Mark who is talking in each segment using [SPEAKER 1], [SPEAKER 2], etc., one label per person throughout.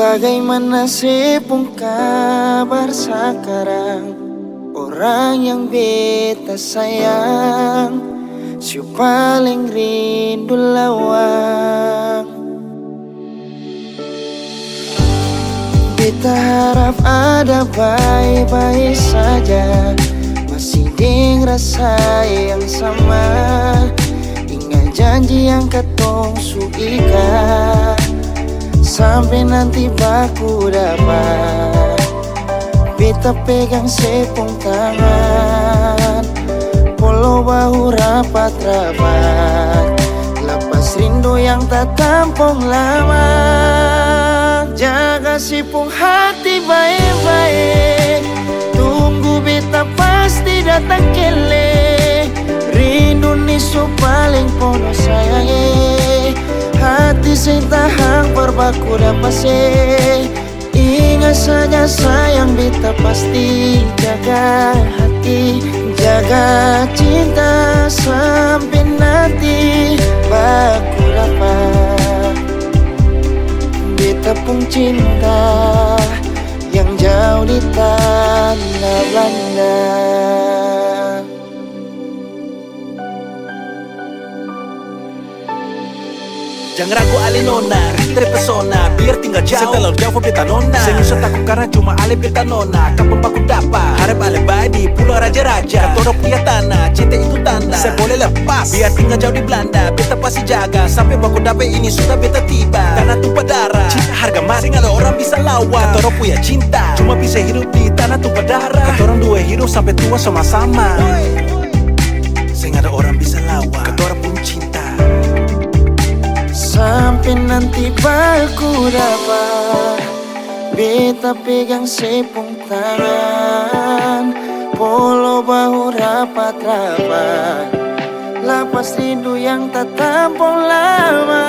[SPEAKER 1] Bagaimana sepung kabar sekarang? Orang yang beta sayang, siu paling rindu lawang. Beta harap ada baik-baik saja, masih deng rasa yang sama. Ingat janji yang katong su ikat, sampai nanti baku dapat. Beta pegang sepung tangan, polo bahu rapat-rapat. Lepas rindu yang tak tampung lama. Jaga sepung hati baik-baik, tunggu beta pasti datang kele. Rindu nisu paling pono sayangi, hati sing tahan berbaku dapat se. Ingat saja sayang, beta pasti jaga hati, jaga cinta sampai nanti baku dapat. Beta pun cinta yang jauh di tanah Belanda.
[SPEAKER 2] Jangan ragu ale nona, rindu terpesona, biar tinggal jauh setelah jauh beta nona. Senyum takut karena cuma ale beta nona. Kapan baku dapat, harap ale badi pulau raja-raja. Katoro punya tanah, cinta itu tanda. Saya boleh lepas, biar tinggal jauh di Belanda. Beta pasti jaga, sampai baku dapat ini sudah beta tiba. Tanah tumpah darah, cinta harga mati, nggak ada orang bisa lawan. Katoro punya cinta, cuma bisa hidup di tanah tumpah darah. Katorang dua hidup sampai tua sama-sama. Saya nggak ada orang bisa lawan, katoro pun cinta.
[SPEAKER 1] Sampai nanti baku dapat. Beta pegang sepung tangan, polo bahu rapat-rapat. Lapas rindu yang tak tampung lama.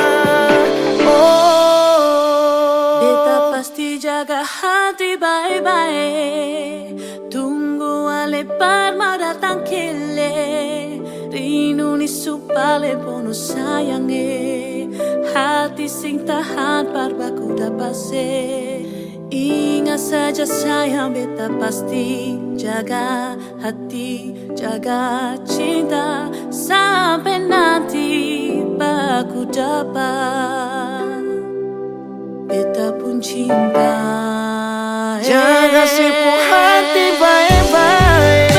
[SPEAKER 1] Oh,
[SPEAKER 3] beta pasti jaga hati baik-baik, tunggu ale parma datang kele. Rindu nisu pale pono sayange, hati sing tahan parbaku dapat se. Ingat saja sayang, beta pasti jaga hati, jaga cinta sampai nanti baku dapat. Beta pun cinta,
[SPEAKER 1] jaga sepung hati baik-baik,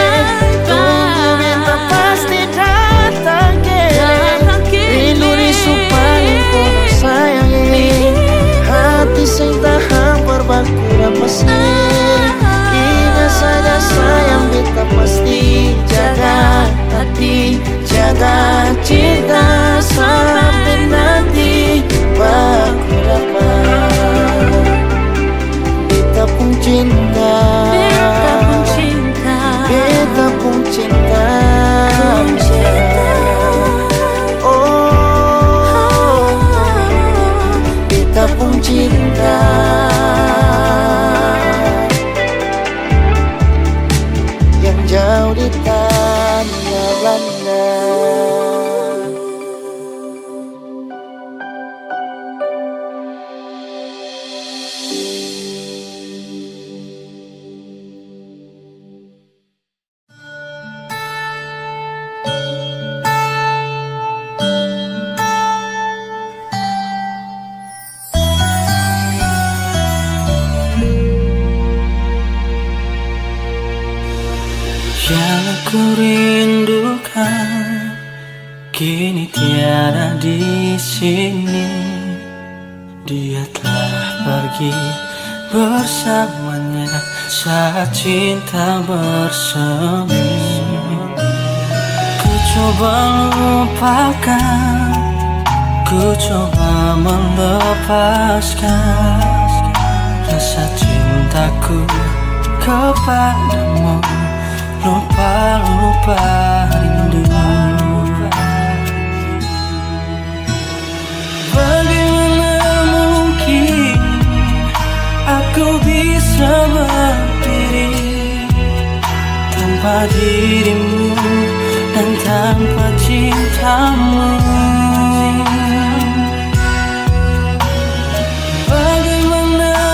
[SPEAKER 1] tunggu beta pasti datang kele. Rindu nisu paling pono sayangi, hati sing tahan berbaku dapat se. Ingat saja sayang, beta pasti jaga hati, jaga cinta sampai nanti baku dapat. Beta pun cinta,
[SPEAKER 3] beta pun cinta,
[SPEAKER 1] beta pun cinta. Beta pun cinta yang jauh di tanah Belanda.
[SPEAKER 4] Yang aku rindukan kini tiada di sini. Dia telah pergi bersamanya saat cinta bersemi. Ku coba lupakan, ku coba melepaskan rasa cintaku kepadamu. Lupa-lupa rindu. Bagaimana mungkin aku bisa berdiri tanpa dirimu dan tanpa cintamu? Bagaimana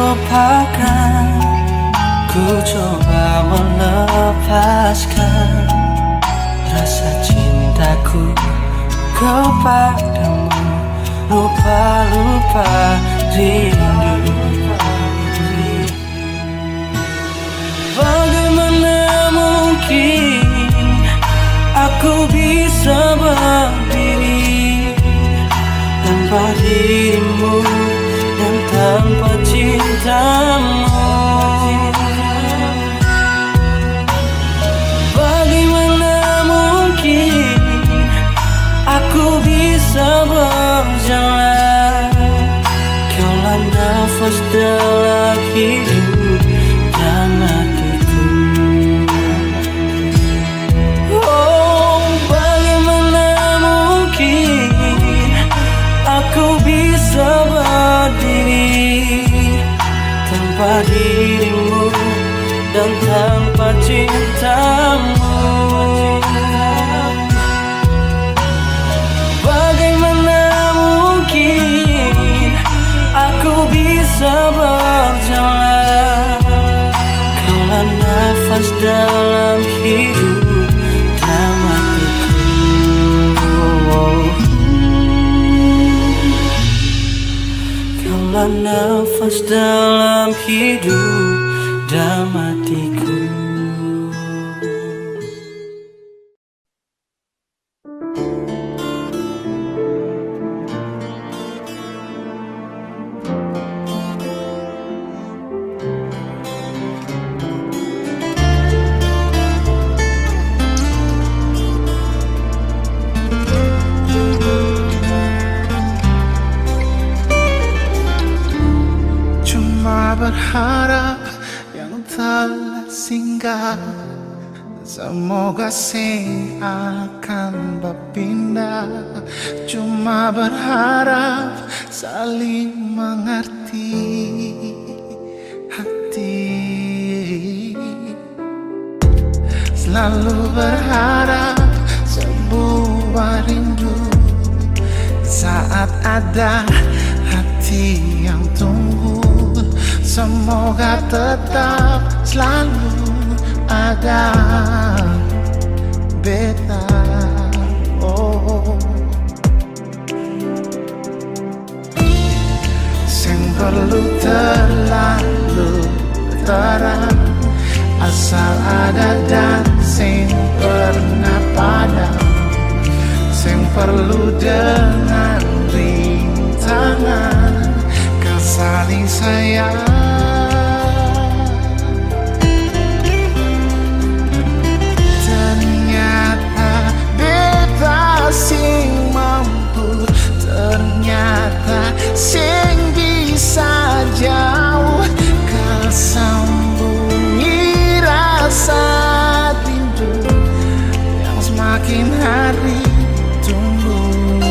[SPEAKER 4] lupakan, ku coba melepaskan rasa cintaku kepadamu. Lupa-lupa rindu. Bagaimana mungkin aku bisa berdiri tanpa dirimu dan tanpa cintamu? Bagaimana mungkin aku bisa berjalan? Kaulah nafas dalam hidup dan hatiku. Oh, bagaimana mungkin aku bisa berdiri tanpa dirimu dan tanpa cintamu? Bagaimana mungkin aku bisa berjalan? Kaulah nafas dalam hidup dan hatiku. Kaulah nafas dalam hidup dan hatiku.
[SPEAKER 1] Berharap yang telah singgah, semoga sing akan berpindah. Cuma berharap saling mengerti hati. Selalu berharap sebuah rindu saat ada hati yang tunggu. Semoga tetap selalu ada beta. Oh, sing perlu terlalu terang, asal ada dan sing pernah padam. Sing perlu dengan rintangan, saling sayang. Ternyata beta sing mampu, ternyata sing bisa jauh kesambungi rasa rindu yang semakin hari tumbuh.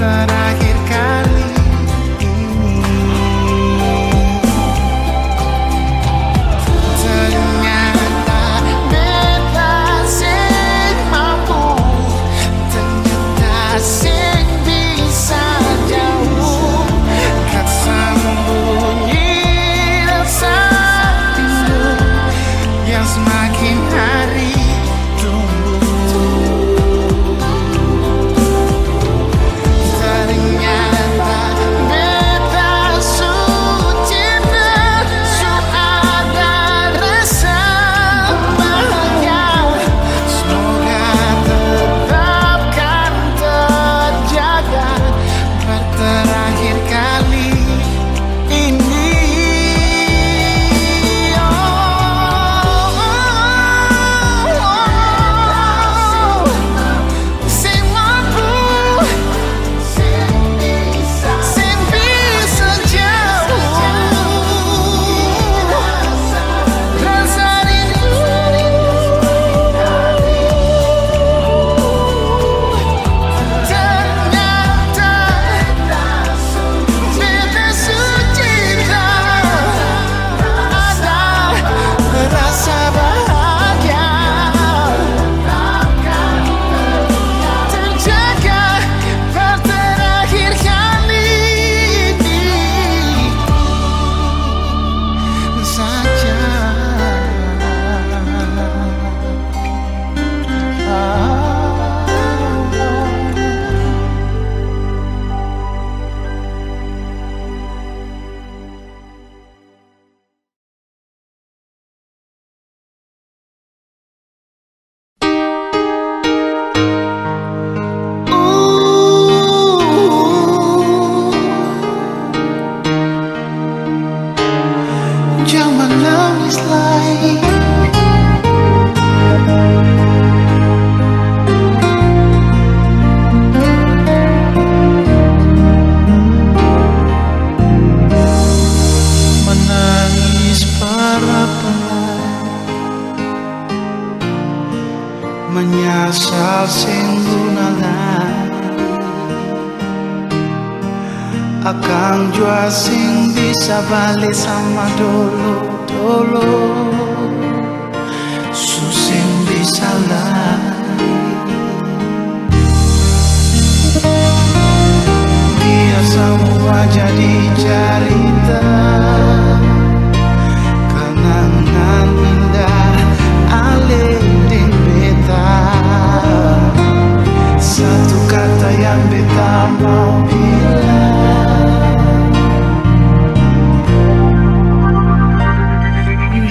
[SPEAKER 1] terakhir kali ini. Ternyata beta sing mampu, ternyata sing bisa jauh. Kat sembunyi rasa rindu yang semakin hari tumbuh. Ternyata beta sucinta, su ada rasa bahagia. Semoga tetapkan terjaga terakhir kali ini. Sing mampu, sing bisa jauh rasa rindu. Ternyata beta sucinta, ada rasa bahagia terjaga terakhir kali ini saja. Jangan menangis lagi. Menangis para penat, menyasal sing gunalah. Akang jua sing bisa balik sama dulu susing bisa lari. Biar semua jadi cerita kenangan indah alih di beta. Satu kata yang beta mau bilang,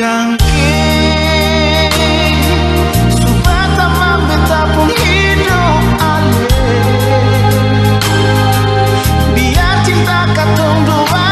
[SPEAKER 1] dan subata beta pun hidup alih. Biar cinta katong dua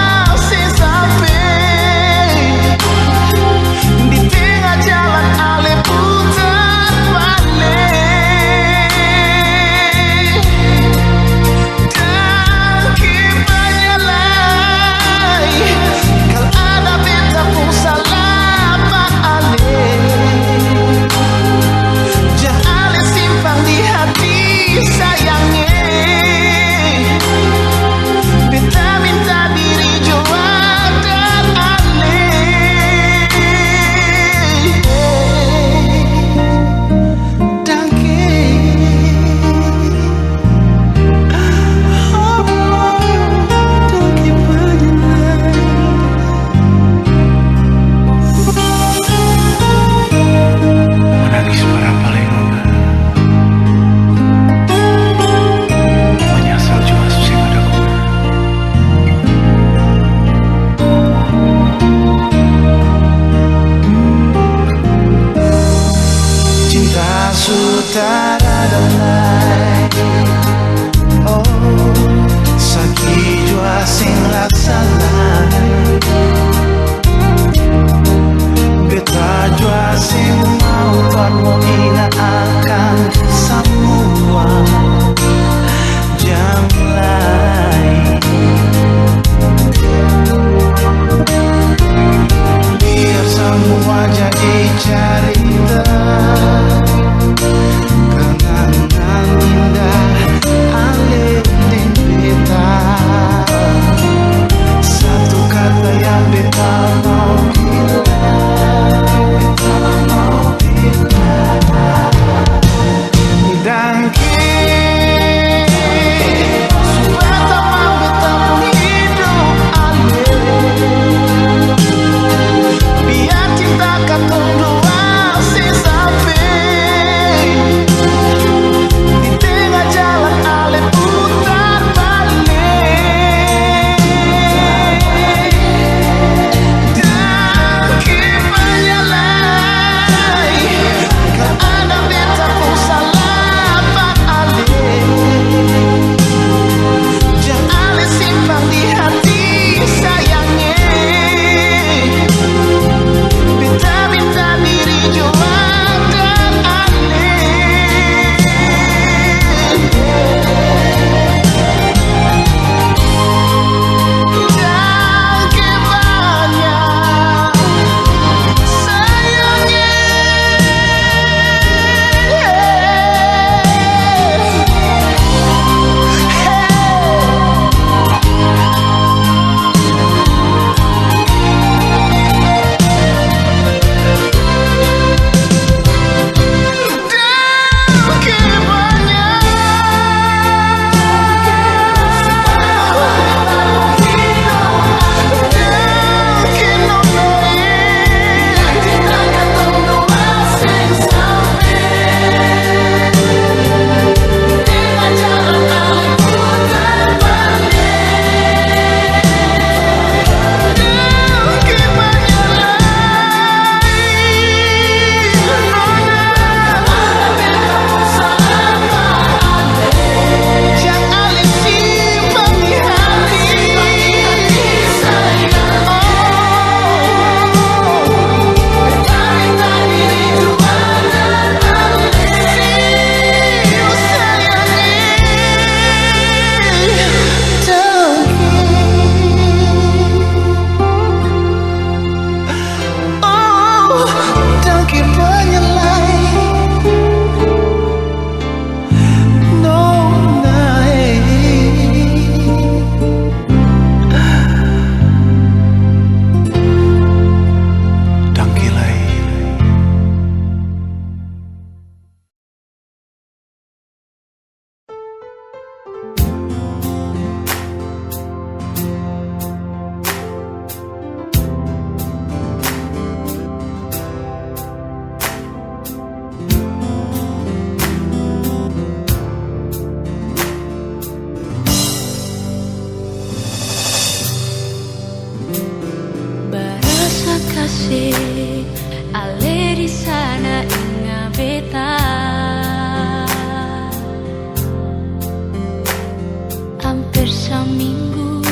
[SPEAKER 3] seminggu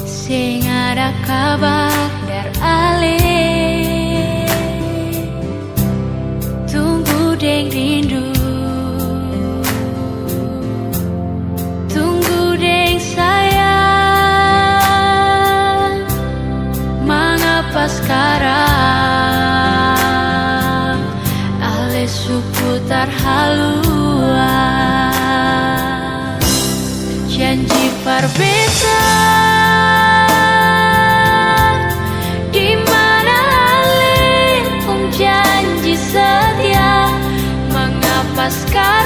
[SPEAKER 3] sing ada kabar dari Ale. Tunggu deng rindu, tunggu deng sayang. Mengapa sekarang Ale seputar haluan janji berbeda. Di mana Ale janji setia, mengapa sekarang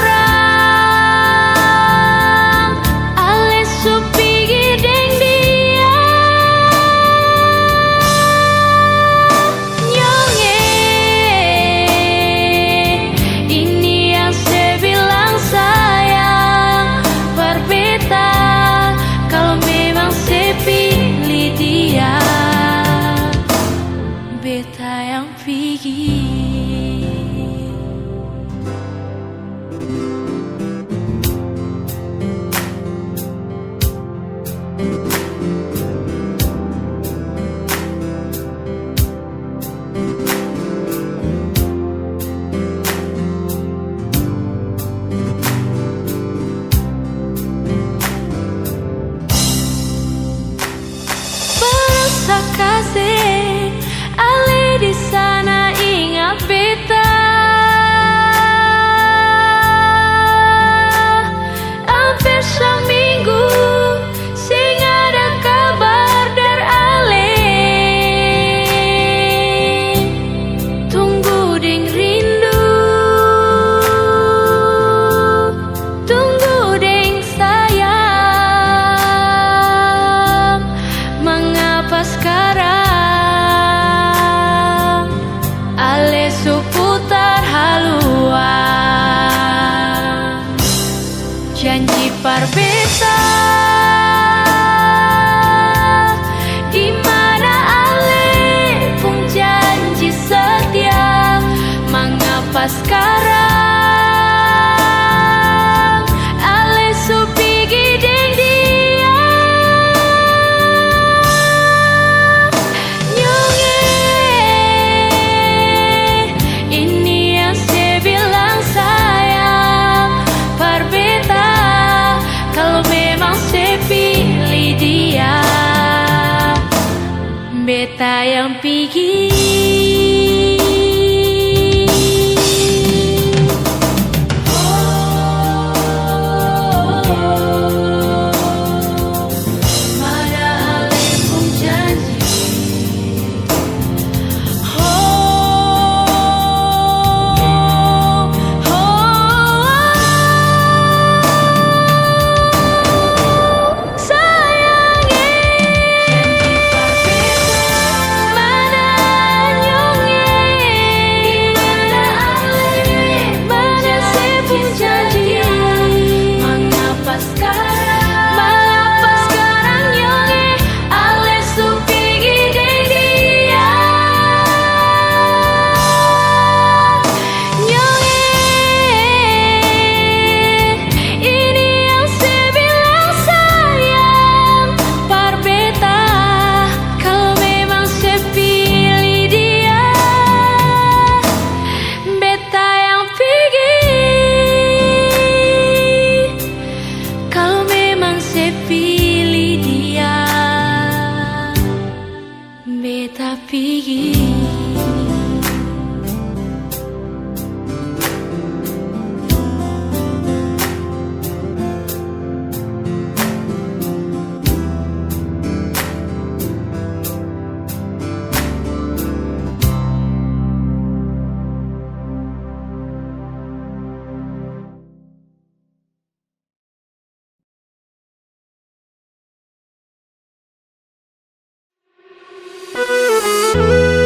[SPEAKER 3] Ale supigi deng dia. Nyonge, ini yang saya bilang sayang. Berbeda kalau memang saya pilih dia. Beta yang pergi. Berasa kasih Ale di sana ingat beta. Hampir seminggu sing ada kabar dari Ale. Tunggu deng rindu, tunggu deng sayang. Mengapa sekarang Ale seputar haluan janji berbeda. Di mana Ale pun janji setia, mengapa sekarang Ale supigi deng dia. Nyonge, ini yang saya bilang sayang. Berbeda kalau memang saya pilih dia. Beta yang pergi. Mana Ale pun janji. Beta pergi.
[SPEAKER 5] Thank you.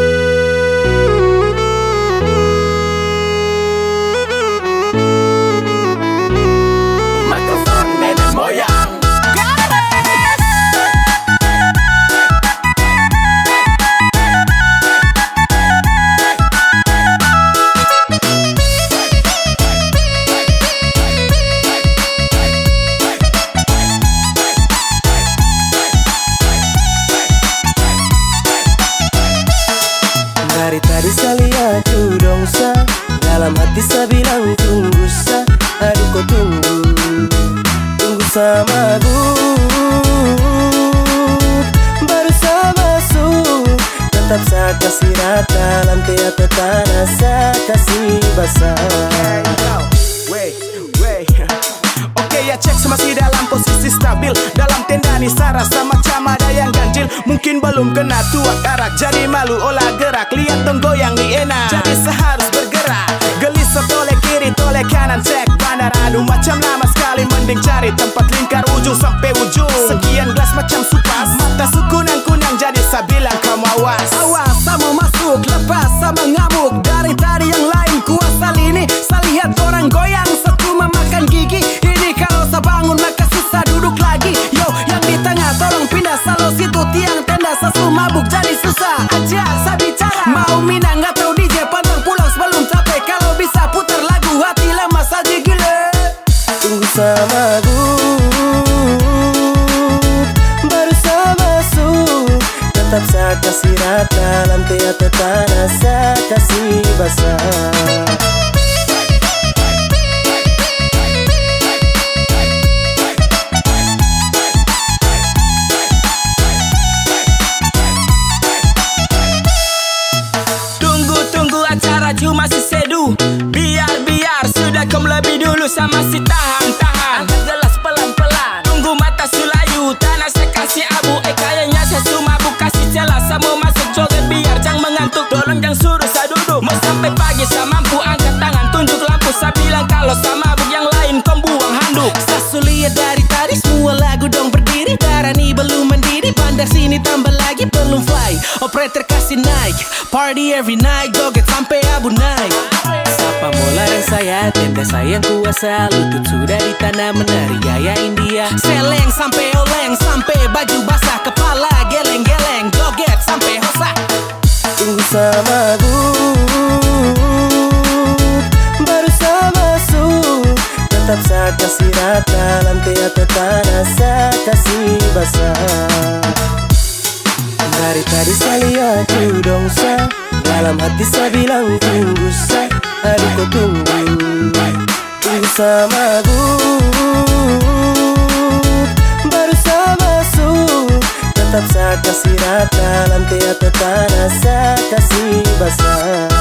[SPEAKER 4] Dalam hati saya bilang tunggu sa, aduh kau tunggu sama aku. Baru saya masuk, tetap saya kasih rata. Lantai atau tanah saya kasih basah.
[SPEAKER 2] Oke ya, cek masih dalam posisi stabil. Dalam tenda nih saya rasa macam ada yang ganjil. Mungkin belum kena tuak arak, jadi malu olah gerak. Lihat dong goyang nih enak, jadi seharus bergerak. Gelisah toleh kiri toleh kanan, cek bandar. Aduh macam lama sekali, mending cari tempat lingkar ujung sampai ujung. Sekian gelas macam supas, mata sukunang-kunang, jadi saya bilang kamu awas. Awas, saya mau masuk, lepas sama ngamuk. Dari tadi yang lain kuasa lini, saya lihat orang goyang, satu memakan gigi. Ini kalau saya bangun maka susah duduk lagi. Yo, yang di tengah tolong pindah, salo situ tiang tenda. Saya mabuk jadi susah aja saya bicara. Mau minang atau DJ pantang pulang sebelum capek. Kalau bisa putar lagu hati lemas aja gila.
[SPEAKER 4] Tunggu sama aku, baru saya masuk, tetap saya kasih rata. Lantai atau tanah saya kasih basah.
[SPEAKER 5] Raju masih seduh, biar sudah kau lebih dulu. Saya masih tahan, angkat gelas pelan-pelan. Tunggu mata sulayu, tanah saya kasih abu. Kayaknya saya mabuk, kasih celah. Saya mau masuk joget biar jangan mengantuk. Tolong jangan suruh saya duduk, mau sampai pagi saya mampu. Angkat tangan, tunjuk lampu. Saya bilang kalau saya mabuk, yang lain kau buang handuk.
[SPEAKER 2] Saya sulit dari tadi, semua lagu dong berdiri. Darah nih belum mendidih, bandar sini tambah lagi belum fly. Operator kasih naik, party every night, joget sampai abu naik. Sapa mola dan saya, tenda sayang kuasa. Lutut sudah di tanah, menari gaya India. Seleng sampai oleng, sampai baju basah. Kepala geleng-geleng, joget sampai hosa.
[SPEAKER 4] Tunggu sama aku, baru saya masuk, tetap saya kasih rata. Lantai atau tanah saya kasih basah. Dari tadi saya lihat you dong sa, dalam hati saya bilang tunggu sa, aduh kau tunggu sama aku. Baru saya masuk, tetap saya kasih rata. Lantai atau tanah saya kasih basah.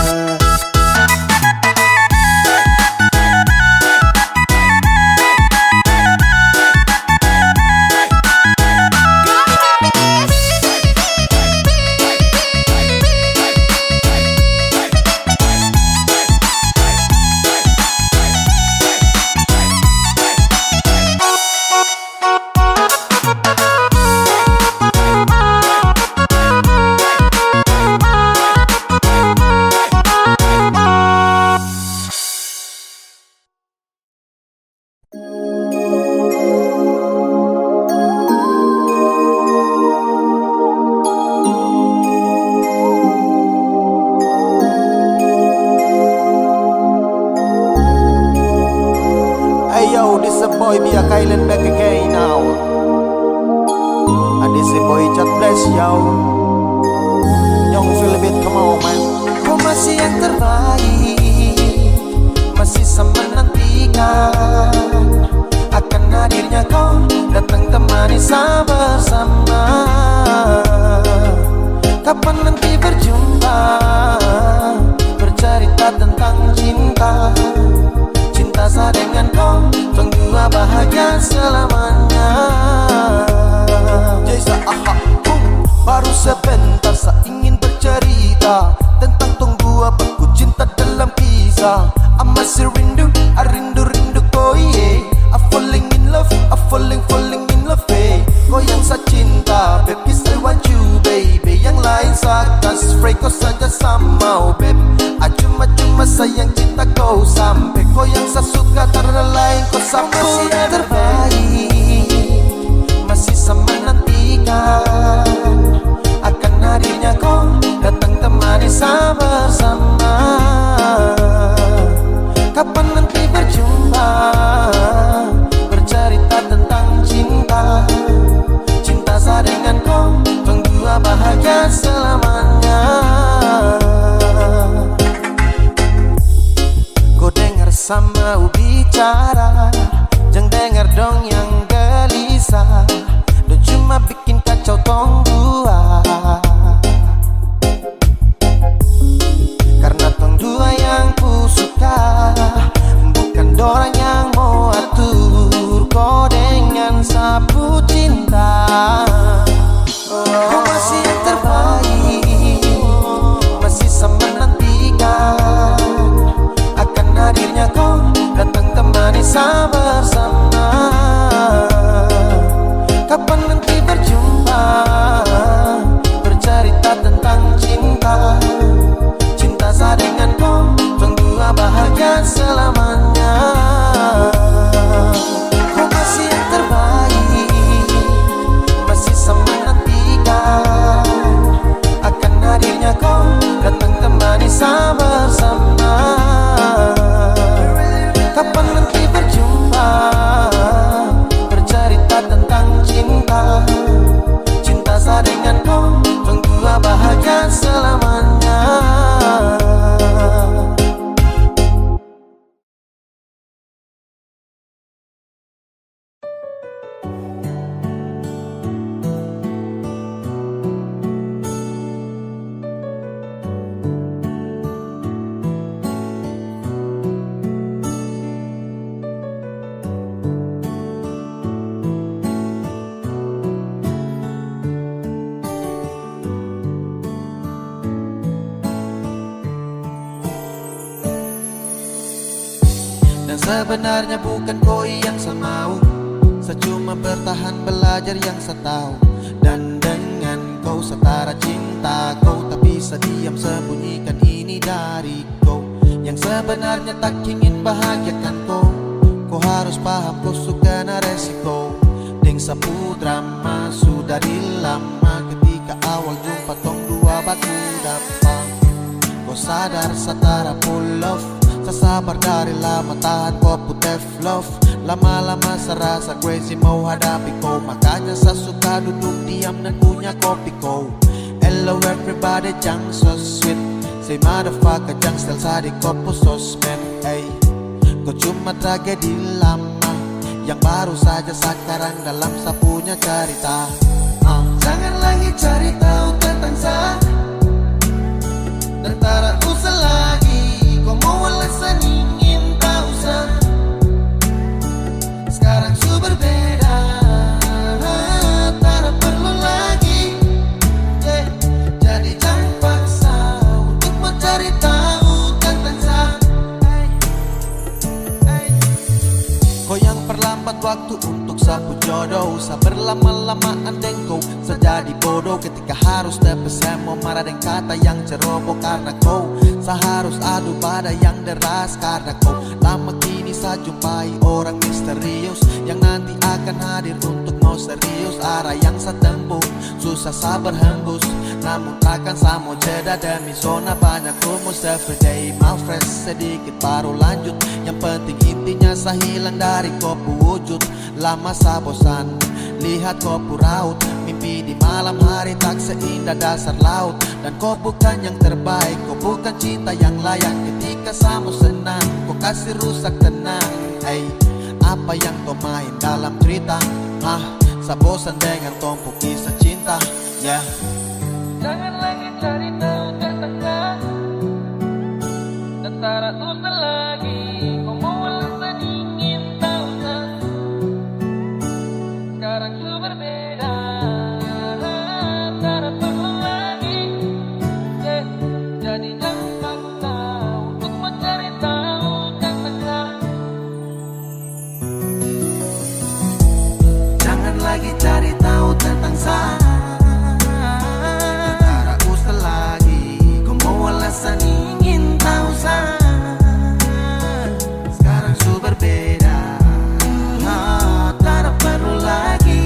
[SPEAKER 1] Boy, be a Kylan back again now. And this boy just bless yo. Young Philip, come on man. Kau masih yang terbaik, masih sama menantikan akan hadirnya kau datang temani saya bersama. Kapan nanti berjumpa, bercerita tentang cinta. Cinta saya dengan kau, tunggu bahagia selamanya. Jasa baru sebentar saya ingin bercerita tentang tunggu aku cinta dalam kisah. I masih rindu, I rindu kau yeah. I falling in love, I falling in Kapan nanti berjumpa, bercerita tentang cinta. Cinta saya dengan kau, berdua bahagia selamanya. Kau masih yang terbaik, masih sama nantikan akan hadirnya kau datang kembali bersama. Kapan nanti berjumpa, bercerita tentang cinta. Cinta saya dengan kau, berdua bahagia selamanya. Dan sebenarnya bukan kau yang saya mau, saya cuma bertahan belajar yang saya tahu. Dan dengan kau setara cinta kau, tak bisa diam sembunyikan ini dari kau. Yang sebenarnya tak ingin bahagiakan kau, kau harus paham kau suka na resiko. Deng sapu drama sudah dari lama, ketika awal jumpa tong dua batu dapat. Kau sadar setara full love, sasabar dari lama tahan kau putih love. Lama-lama serasa crazy mau hadapi kau, makanya saya suka duduk diam dan punya kopi kau. Hello everybody, jang so sweet, say motherfucker jang style sa di kopo sosmed. Ay, kau cuma tragedi lama yang baru saja sekarang dalam saya punya cerita. Jangan lagi cari tahu tentang saya, dan tak usah lagi kau mau alasan ingin tahu saya. Sekarang su berbeda, tak perlu lagi, jadi jangan paksa untuk mencari tahu tentang saya. Kau yang perlambat waktu untuk sapu jodoh, saya berlama-lamaan dengkau, saya jadi bodoh ketika harus tepes. Saya mau marah dengan kata yang ceroboh karena kau, saya harus adu pada yang deras karena kau. Lama kini saya jumpai orang misterius yang nanti akan hadir untuk mau serius. Arah yang saya tempuh susah saya berhembus, namun takkan saya mau jeda demi zona banyak rumus. Everyday my friends, sedikit baru lanjut. Yang penting intinya saya hilang dari kopu wujud. Lama saya bosan lihat kopu raut, mimpi di malam hari tak seindah dasar laut. Dan kau bukan yang terbaik, kau bukan cinta yang layak. Ketika saya mau senang, kau kasih rusak tenang. Hey, apa yang kau main dalam cerita? Saya bosan dengan tumpuk kisah cinta. Yeah. Jangan lagi cari tahu tentang saya, dan tak usah lagi kau mau alasan ingin tahu saya. Sekarang su berbeda, tak perlu lagi, jadi jangan paksa untuk mencari tahu tentang saya. Jangan lagi cari tahu tentang saya, tak usah lagi kau mau alasan ingin tahu saya. Sekarang su berbeda, tak perlu lagi,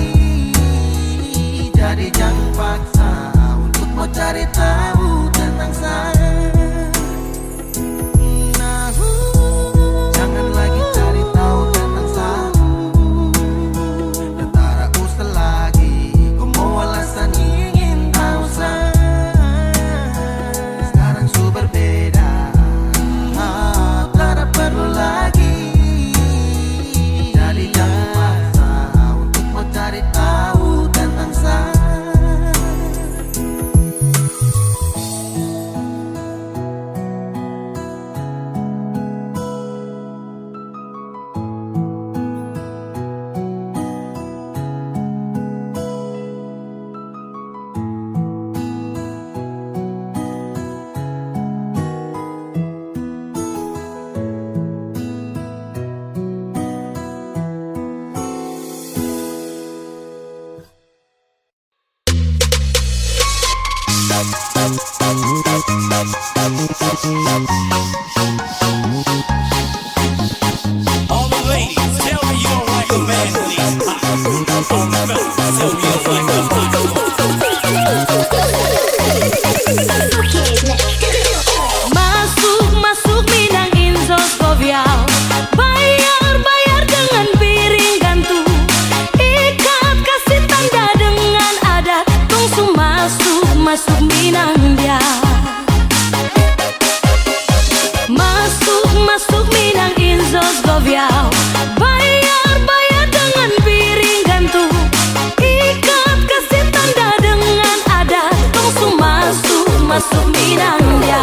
[SPEAKER 2] All the ladies, tell me you don't like a man when he's hot. All the fellas, tell me you don't like a hot.
[SPEAKER 3] Masuk Minang Inzos Goviao. Bayar dengan piring gantung. Ikat kasih tanda dengan adat. Tungsu masuk Minang dia. Masuk Minang Inzos Goviao. Bayar dengan piring gantung. Ikat kasih tanda dengan adat. Tungsu masuk Minang dia.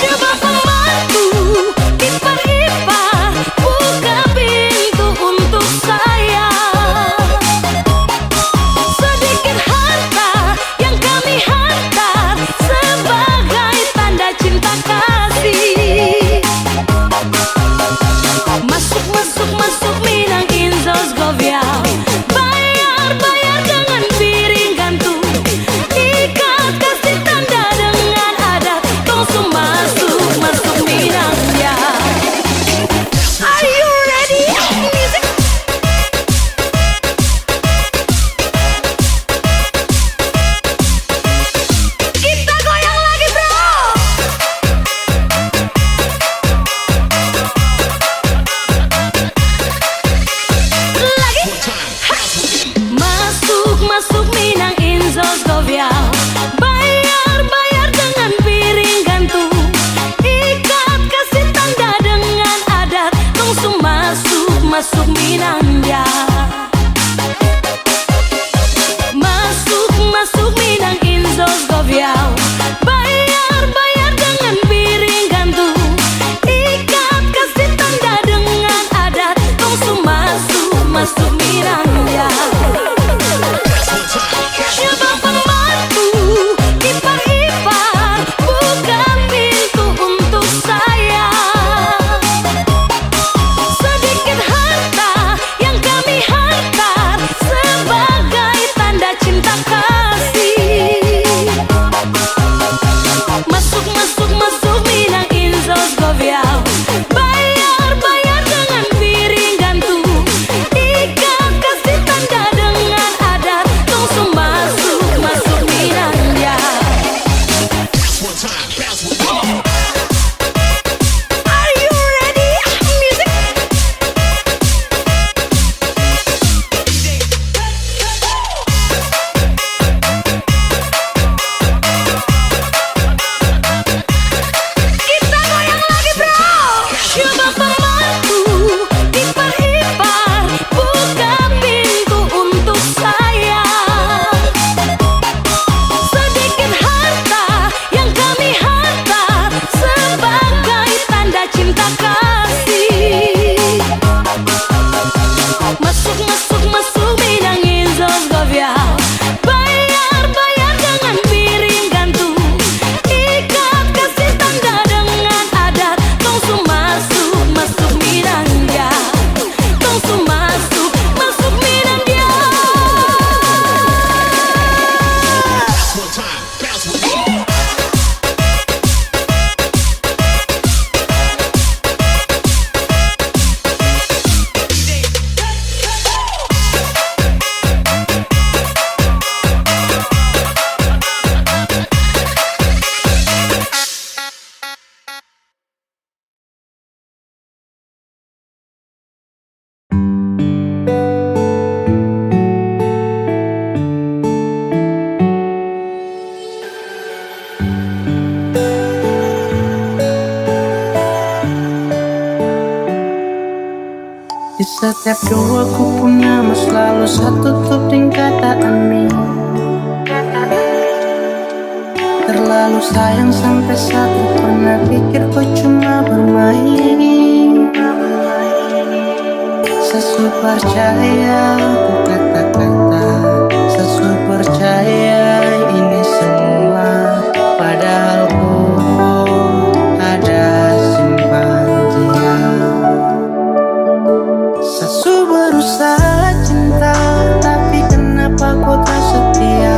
[SPEAKER 3] Coba pembantu ipar-ipar buka pintu untuk saya. Sedikit harta yang kami hantar sebagai tanda cinta kasih. Masuk Minang Inzos Goviao. Bayar dengan piring gantung. Ikat kasih tanda dengan adat. Tungsu masuk Minang ya. Are you ready? Music. Kita goyang lagi bro. Lagi. Masuk Minang Inzos Goviao. Bayar dengan piring gantung. Ikat kasih tanda dengan adat. Tungsu masuk Minang dia. Masuk Minang Inzos Goviao. Bayar dengan piring gantung. Ikat kasih tanda dengan adat. Tungsu masuk Minang dia. Coba pembantu ipar-ipar buka pintu untuk saya. Sedikit harta yang kami hantar sebagai tanda cinta kasih. Masuk Minang Inzos Goviao. Bayar dengan piring gantung. Ikat kasih tanda dengan adat. Tungsu masuk Minang dia. Are you ready? Music. Kita goyang lagi bro. Coba pembantu ipar-ipar buka pintu untuk saya. Sedikit harta yang kami hantar sebagai tanda cinta kasih. Masuk Minang Inzos Goviao. Bayar dengan piring gantung. Ikat kasih tanda dengan adat. Tungsu masuk Minang dia. Tungsu masuk Minang dia.
[SPEAKER 6] Di setiap doa ku punya mas selalu satu tuding kata amin. Terlalu sayang sampai satu pernah pikir kau cuma bermain. Sesu percaya ku kata-kata, sesu percaya ini semua. Padahal ku ada simpan dia. Sesu berusaha cinta, tapi kenapa kau tak setia?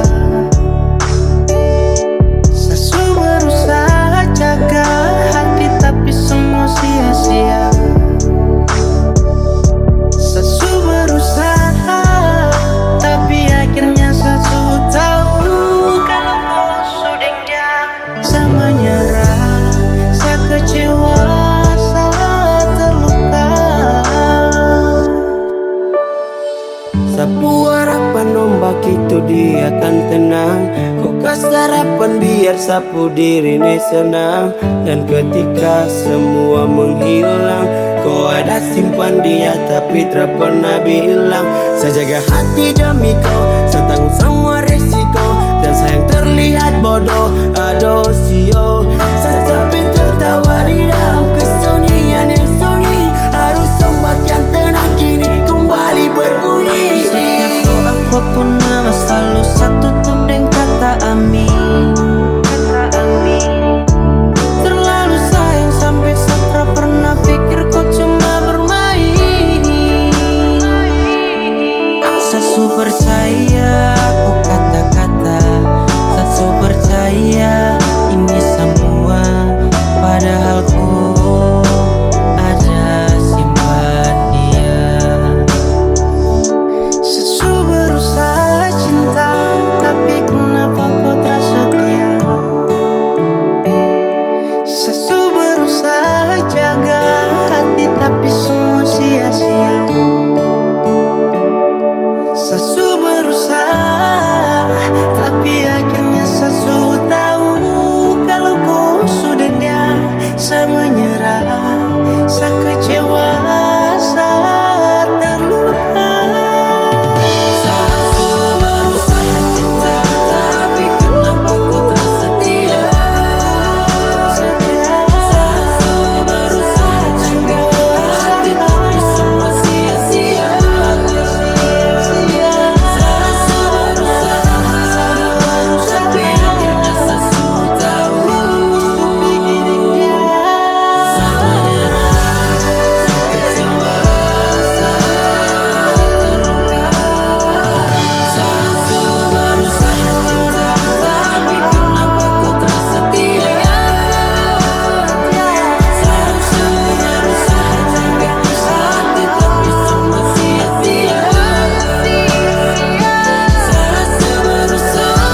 [SPEAKER 4] Sapu harapan ombak itu dia akan tenang. Kau kasih harapan biar sapu diri ini senang. Dan ketika semua menghilang, kau ada simpan dia tapi tak pernah bilang. Saya jaga hati demi kau, saya tanggung semua resiko. Dan sayang terlihat bodoh, aduh sio. Saya sampai tertawa di dalam kesunyian yang sunyi. Harus ombak yang tenang kini kembali berbunyi.
[SPEAKER 6] Apapun nama selalu satu tutup dengan kata amin. Terlalu sayang sampai saya pernah pikir kau cuma bermain. Sasu percaya aku kata-kata, sasu percaya ini semua. Padahal kau ada simpan dia. Sasu berusaha cinta, tapi kenapa kau tak setia? Sasu berusaha jaga hati, tapi semua sia-sia. Sasu berusaha, tapi akhirnya sasu tahu kalau kau sudah dia. Saya menyerah, saya kecewa, saya terluka. Sasu berusaha cinta, tapi kenapa kau tak setia? Sasu berusaha jaga hati, tapi semua sia-sia. Sasu berusaha, tapi akhirnya sasu tahu. Saya menyerah, saya kecewa, saya terluka. Sasu berusaha cinta, tapi kenapa kau tak setia? Sasu berusaha jaga hati, tapi semua sia-sia. Sasu berusaha,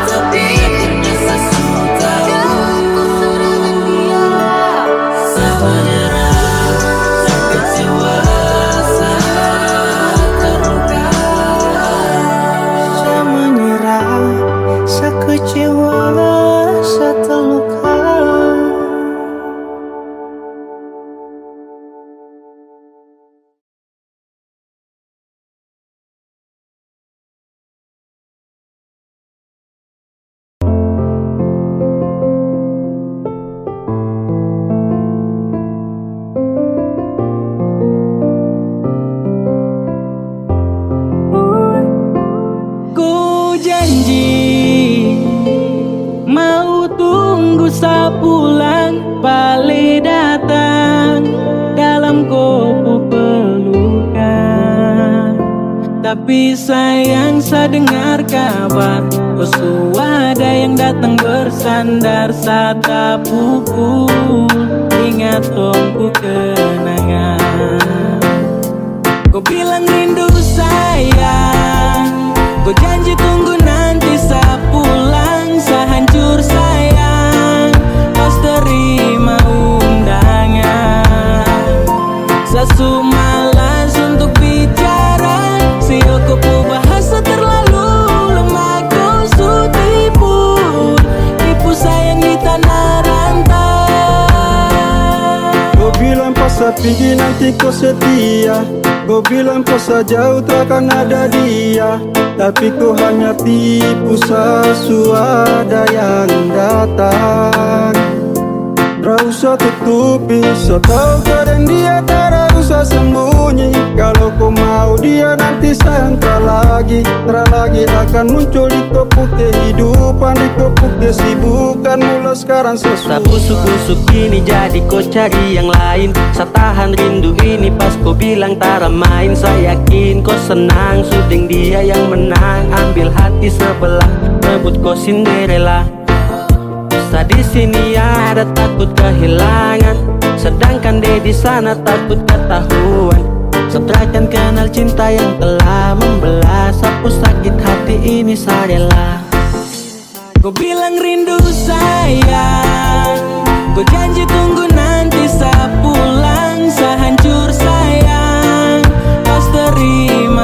[SPEAKER 6] tapi akhirnya sasu tahu. Saya menyerah, saya kecewa, saya terluka. Saya menyerah, saya kecewa, saya terluka.
[SPEAKER 5] Ku janji mau tunggu sebulan balik datang dalam kopo pelukan. Tapi sayang saya dengar kabar kau ada yang datang bersandar saat pukul. Ingat tongku kenangan. Kau bilang rindu sayang, kau janji tunggu nanti saya pulang. Saya hancur sayang, pas terima undangan. Saya malas untuk bicara, sio kau bahasa terlalu lemah. Kau su tipu sayang di tanah rantau.
[SPEAKER 7] Kau bilang pas pergi nanti kau setia. Kau bilang kau jauh takkan ada dia. Tapi kau hanya tipu sesuatu yang datang. Tak usah tutupi, so tahu kadang dia tak usah sembunyi. Kalau kau mau dia nanti sayang tak lagi akan muncul di kopuk kehidupan, di kopuk kesibukan. Mulai sekarang sesuatu.
[SPEAKER 4] Saya busuk-busuk ini jadi kau cari yang lain. Saya tahan rindu ini pas kau bilang tak main. Saya yakin kau senang, syuting dia yang menang. Ambil hati sebelah, rebut kau Cinderella. Saya di sini ada takut kehilangan, sedangkan dia di sana takut ketahuan. Setrakan kenal cinta yang telah membelah. Sapu sakit hati ini saya rela.
[SPEAKER 5] Kau bilang rindu sayang, kau janji tunggu nanti saya pulang. Saya hancur sayang, pas terima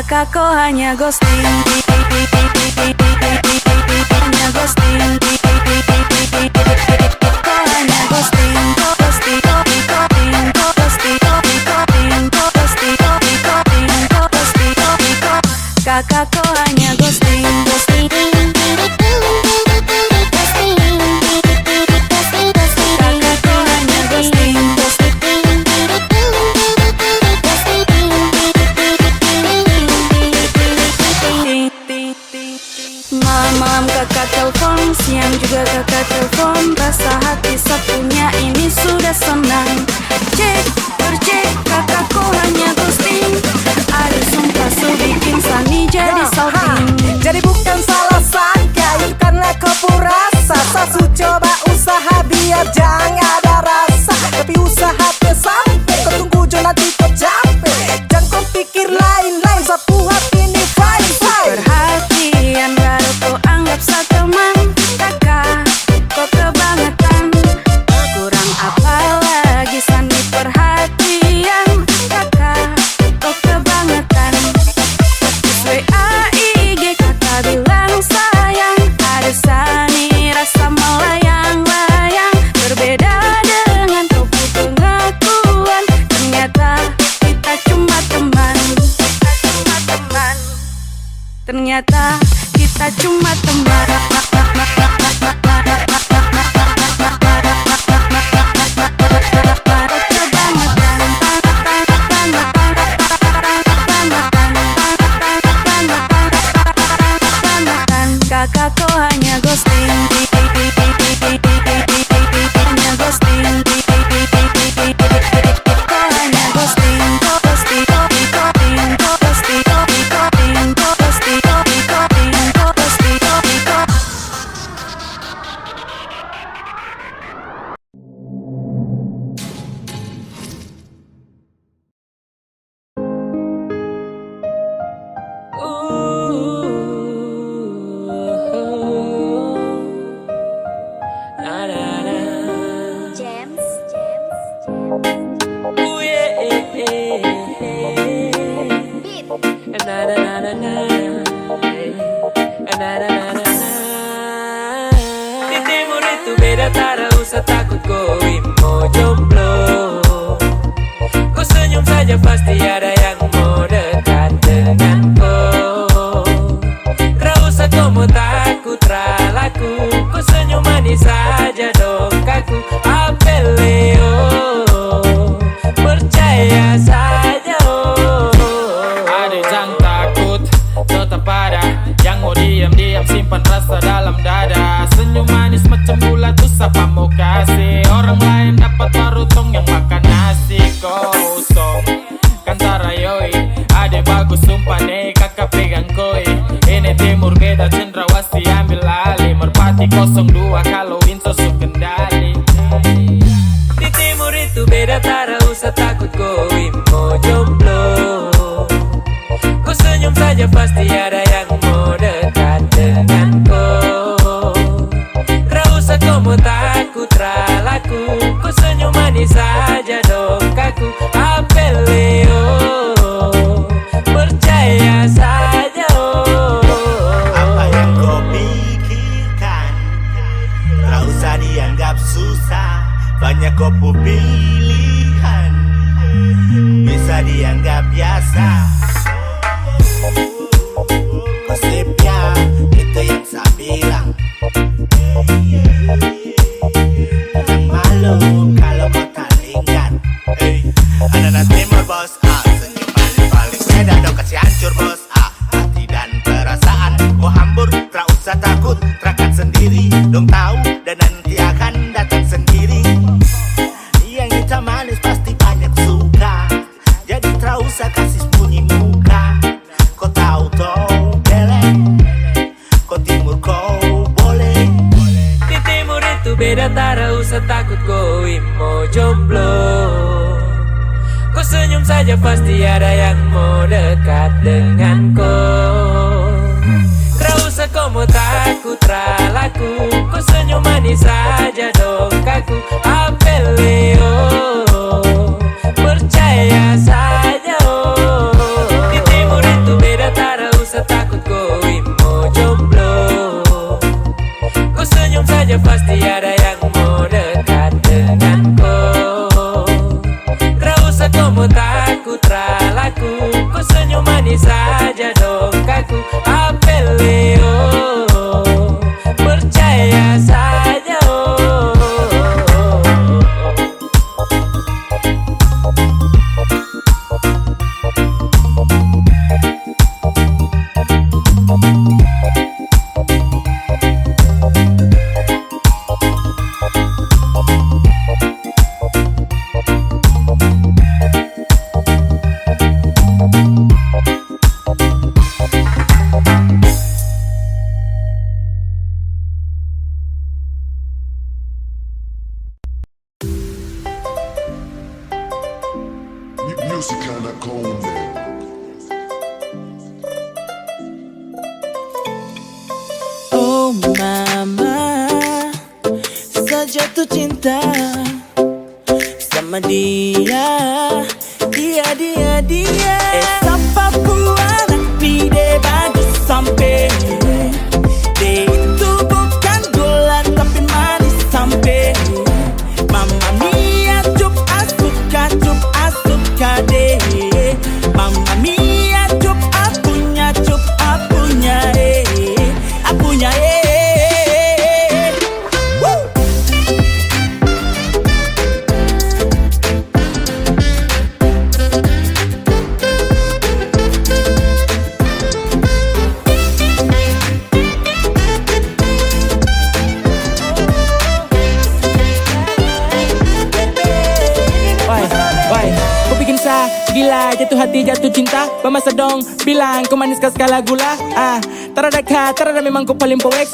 [SPEAKER 3] Kakakku hanya ghosting, hanya ghosting, kau hanya ghosting, ghosting, ghosting, ghosting, ghosting, ghosting, ghosting, kakakku hanya ghosting, ghosting, kakakku hanya ghosting, malam kakak telepon, siang juga kakak telepon. Rasa hati satunya ini sudah senang. Cek, bercek, kakakku hanya ghosting. Ada sumpah su bikin Sani jadi salting.
[SPEAKER 4] Jadi bukan salah sangka, itu karena kau purasa. Sasu coba usaha biar jangan ada rasa, tapi usaha sampai kau tunggu jo nanti kau capek. Jangan kau pikir lain-lain, sapu hati ini fine fine.
[SPEAKER 3] Perhatian baru kau anggap teman. Kakak, kau kebangetan. Kurang apa lagi Sani perhatian. Kakak, kau kebangetan. WA IG kakak bilang sayang. Ada Sani rasa melayang-layang. Berbeda dengan kau pengakuan. Ternyata kita cuma teman. Ternyata kita cuma teman. Kakakku hanya ghosting, hanya ghosting, kau hanya ghosting, ghosting, ghosting, ghosting, ghosting, ghosting, ghosting, ghosting.
[SPEAKER 5] Di timur itu beda, tak usah takut kau mau jomblo. Kau senyum saja pasti ada yang mau dekat dengan kau. Tak usah kau mau takut ralaku, kau senyum manis saja dong kaku. Apeleo, percaya saja oh. Ada yang takut, tetap ada yang mau diam-diam simpan rasa dalam dada. Senyum manis macam bulat tuh siapa mau kasih. Orang lain dapat parutong yang makan nasi kosong. Kan tarayoi, ada bagus sumpah nih kakak pegang koi. Ini timur beda cendrawasih ambil alih. Merpati 02 kalau insos su kendali. Di timur itu beda, tak usah takut koi mau jomblo. Kau senyum saja pasti ada yang mau dekat dengan kau. Tak usah kau mau takut ralaku, kau senyum manis saja dong kaku. Apeleo, percaya saja oh.
[SPEAKER 1] Apa yang kau pikirkan, tak usah dianggap susah. Banyak kau pilihan, bisa dianggap biasa. Konsepnya itu yang saya bilang. Jangan malu kalau kau tak lingkar. Anak-anak timur bos, senyum paling beda dong kasih hancur bos. Hati dan perasaan kau hambur, tak usah takut, terakan sendiri. Dong tahu dan nanti akan datang sendiri. Yang hitam manis pasti banyak suka, jadi tak usah kasih sembunyi muka. Kau tahu toh belek, kau timur kau boleh.
[SPEAKER 5] Di timur itu beda, tak usah takut kau mau jomblo. Kau senyum saja pasti ada yang mau dekat dengan kau. Tak usah kau mau takut ralaku, kau senyum manis saja dong kaku. Apeleo, percaya saja oh. Di timur itu beda, mama, saya jatuh cinta sama dia. Siapa buat pide bagus sampai dia itu bukan gula tapi manis sampai. Mamma mia, cup asuka deh. Mamma mia, cup apunya Woo! Why? Kau bikin saya gila, jatuh hati, jatuh cinta. Pemasa dong, bilang kau manis kau skala gula. Tarada memang kau paling poweks.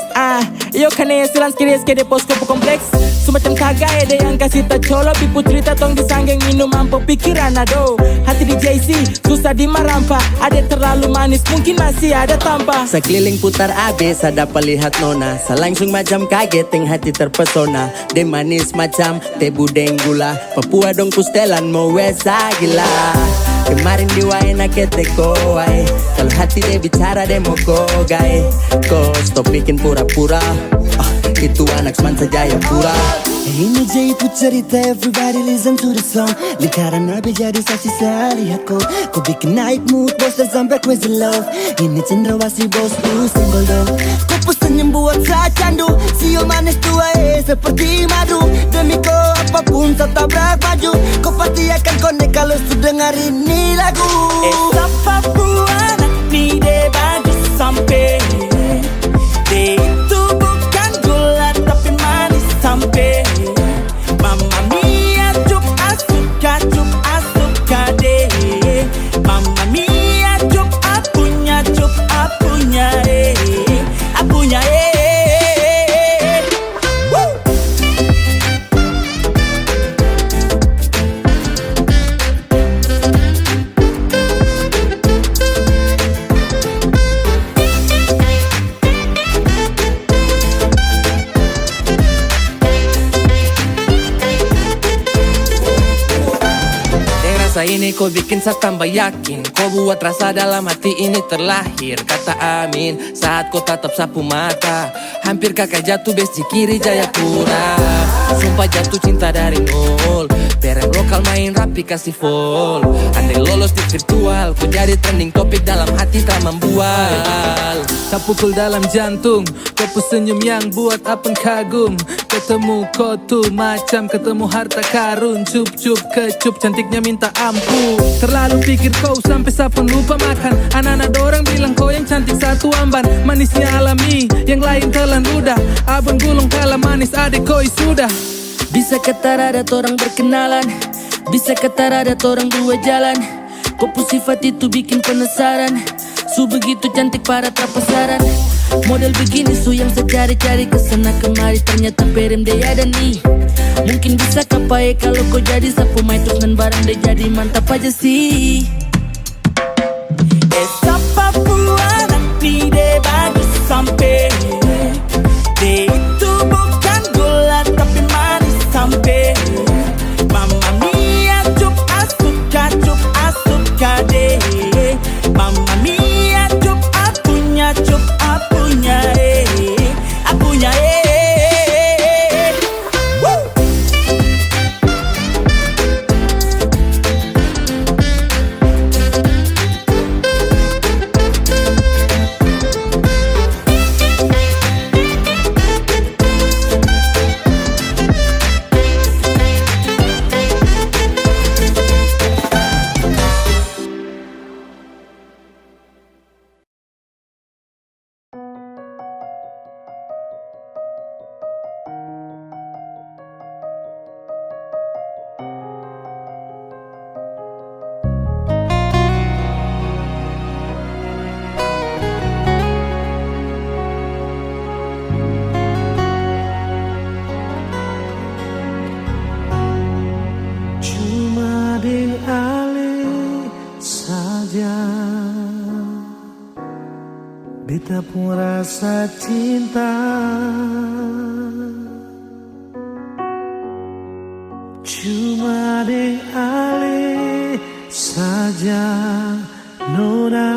[SPEAKER 5] Iyo kane silan skiris ke depos kau kompleks. Semacam kagak ada yang kasih tak colo. Pipu cerita tong disanggeng minum mampu pikiran ado. Hati di JC, susah dimarampa. Ada terlalu manis, mungkin masih ada tanpa.
[SPEAKER 4] Sekeliling putar abis ada pelihat nona. Selangsung macam kaget yang hati terpesona. De manis macam teh budeng gula. Papua dong pustelan mau wesa gila. Kemarin di waena kete koai. Kalau hati dia bicara dia mau kogai. Kau stop bikin pura-pura. Itu anak semansa Jayapura.
[SPEAKER 8] Ini Jaipu cerita, everybody listen to the song. Lingkaran nabi jadi saksi saya lihat kau. Kau bikin naik mood bos dan sampai crazy love. Ini cendrawasih bos tuh single dong. Kau pun senyum buat saya candu. Sio manis tua seperti madu. Demi kau apapun tetap berbaju. Kau pasti akan connect kalau sudah dengar ini lagu.
[SPEAKER 5] Siapa buat pide bagus sampai dia itu bukan gula tapi manis sampai. Mamma mia, cup asuka deh. Mamma mia, cup apunya Woo!
[SPEAKER 6] Rasa ini kau bikin saya tambah yakin. Kau buat rasa dalam hati ini terlahir. Kata amin saat kau tatap sapu mata. Hampir kakak jatuh bes di kiri Jayapura. Sumpah jatuh cinta dari nol. Perem lokal main rapi kasih full. Andai lolos di virtual, kau jadi trending topik dalam hati tak membual.
[SPEAKER 9] Tak pukul dalam jantung, kau senyum yang buat apun kagum. Ketemu kau tuh macam ketemu harta karun. Cup-cup kecup cantiknya minta ampun. Terlalu pikir kau sampai sapun lupa makan. Anak-anak dorang bilang kau yang cantik satu amban. Manisnya alami, yang lain telan ludah. Abang gulung kalah manis adik koi sudah.
[SPEAKER 5] Bisa kata ada orang berkenalan. Bisa kata ada orang dua jalan. Kau pun sifat itu bikin penasaran. Su begitu cantik para terpasaran. Model begini su yang saya cari-cari kesana kemari. Ternyata perem dia ada nih. Mungkin bisa kapai kalau kau jadi sapu main terus dan barang dia jadi mantap aja sih. Siapa buat pide bagus sampai dia itu bukan gula tapi manis sampai. Mamma mia, cup asuka deh. Mamma mia, cup apunya Woo!
[SPEAKER 1] pun rasa cinta. Cuma dialih saja nona,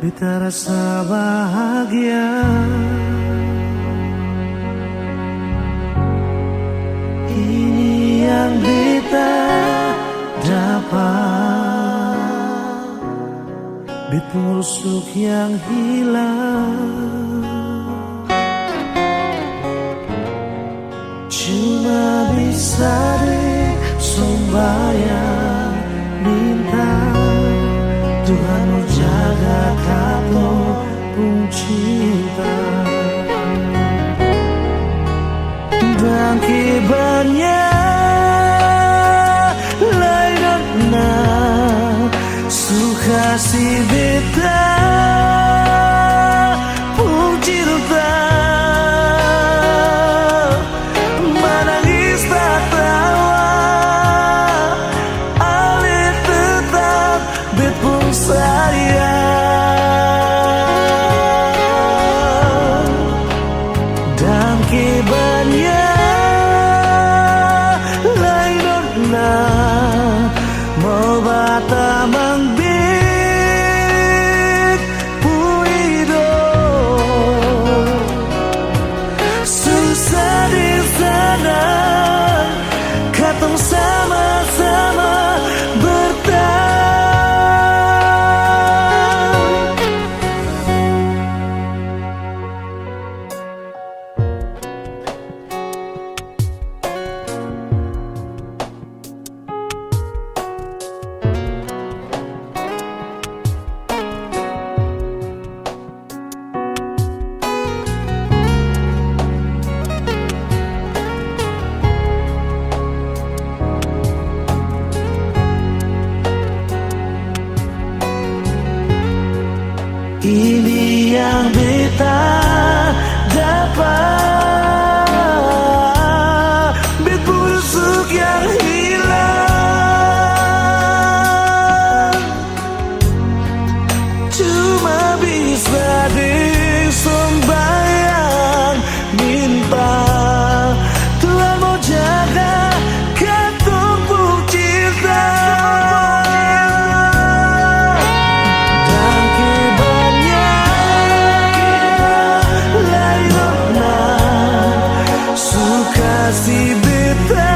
[SPEAKER 1] beta rasa bahagia. Ini yang beta dapat, beta rusuk yang hilang. Cuma bisa sembahyang minta Tuhan jaga kamu pun cinta. Dan kibarnya lainnya suka si beta pun cinta. Menangis tak tawa, ale tetap bet pun sayang. Dan kibarnya lainnya mau bata mangbik puido. Susah di sana, katong sama-sama bertahan. Ini yang beta dapat, bet busuk yang hilang. Cuma bisa disembayang minta Tuhan mau jaga katong pun cinta. Si beta